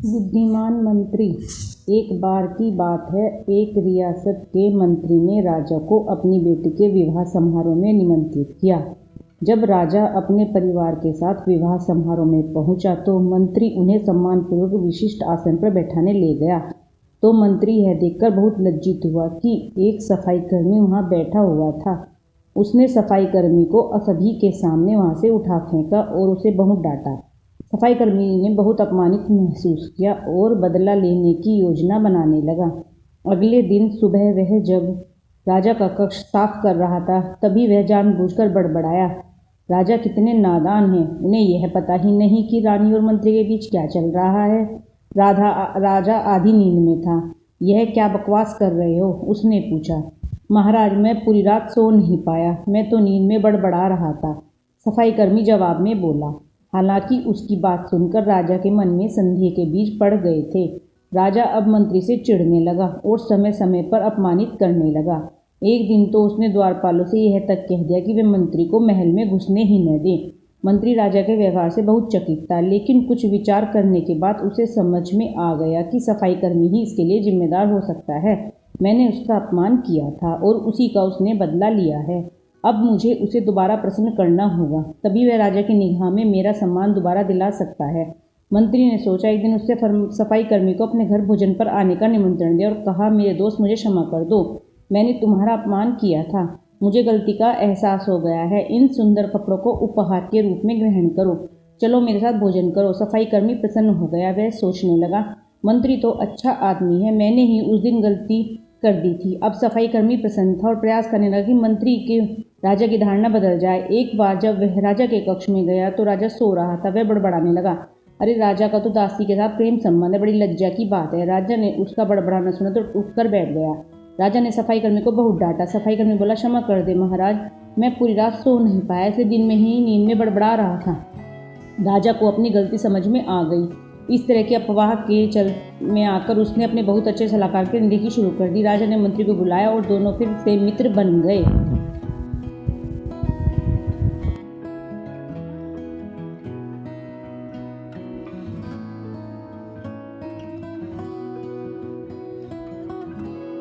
बुद्धिमान मंत्री। एक बार की बात है, एक रियासत के मंत्री ने राजा को अपनी बेटी के विवाह समारोह में निमंत्रित किया। जब राजा अपने परिवार के साथ विवाह समारोह में पहुंचा तो मंत्री उन्हें सम्मानपूर्वक विशिष्ट आसन पर बैठाने ले गया। तो मंत्री यह देखकर बहुत लज्जित हुआ कि एक सफाई कर्मी वहां बैठा हुआ था। उसने सफाई कर्मी को सभी के सामने वहां से उठा फेंका और उसे बहुत डांटा। सफाई कर्मी ने बहुत अपमानित महसूस किया और बदला लेने की योजना बनाने लगा। अगले दिन सुबह वह जब राजा का कक्ष साफ कर रहा था तभी वह जानबूझकर बड़बड़ाया, राजा कितने नादान हैं, उन्हें यह पता ही नहीं कि रानी और मंत्री के बीच क्या चल रहा है। राजा आधी नींद में था। यह क्या बकवास कर रहे हो? उसने पूछा। महाराज, मैं पूरी रात सो नहीं पाया, मैं तो नींद में बड़बड़ा रहा था, सफाई कर्मी जवाब में बोला। हालांकि उसकी बात सुनकर राजा के मन में संदेह के बीज पड़ गए थे। राजा अब मंत्री से चिढ़ने लगा और समय समय पर अपमानित करने लगा। एक दिन तो उसने द्वारपालों से यह तक कह दिया कि वे मंत्री को महल में घुसने ही न दें। मंत्री राजा के व्यवहार से बहुत चकित था, लेकिन कुछ विचार करने के बाद उसे समझ में आ गया कि सफाई कर्मी ही इसके लिए जिम्मेदार हो सकता है। मैंने उसका अपमान किया था और उसी का उसने बदला लिया है। अब मुझे उसे दोबारा प्रसन्न करना होगा, तभी वह राजा की निगाह में मेरा सम्मान दोबारा दिला सकता है। मंत्री ने सोचा। एक दिन उससे सफाई कर्मी को अपने घर भोजन पर आने का निमंत्रण दिया और कहा, मेरे दोस्त, मुझे क्षमा कर दो, मैंने तुम्हारा अपमान किया था, मुझे गलती का एहसास हो गया है। इन सुंदर कपड़ों को उपहार के रूप में ग्रहण करो, चलो मेरे साथ भोजन करो। सफाई कर्मी प्रसन्न हो गया। वह सोचने लगा, मंत्री तो अच्छा आदमी है, मैंने ही उस दिन गलती कर दी थी। अब सफाई कर्मी प्रसन्न था और प्रयास करने लगा कि मंत्री के राजा की धारणा बदल जाए। एक बार जब वह राजा के कक्ष में गया तो राजा सो रहा था। वह बड़बड़ाने लगा, अरे राजा का तो दासी के साथ प्रेम संबंध है, बड़ी लज्जा की बात है। राजा ने उसका बड़बड़ाना सुना तो उठकर बैठ गया। राजा ने सफाई कर्मी को बहुत डांटा। सफाई कर्मी बोला, क्षमा कर दे महाराज, मैं पूरी रात सो नहीं पाया, इसलिए दिन में ही नींद में बड़बड़ा रहा था। राजा को अपनी गलती समझ में आ गई। इस तरह के अफवाह के चल में आकर उसने अपने बहुत अच्छे सलाहकार की अनदेखी शुरू कर दी। राजा ने मंत्री को बुलाया और दोनों फिर से मित्र बन गए।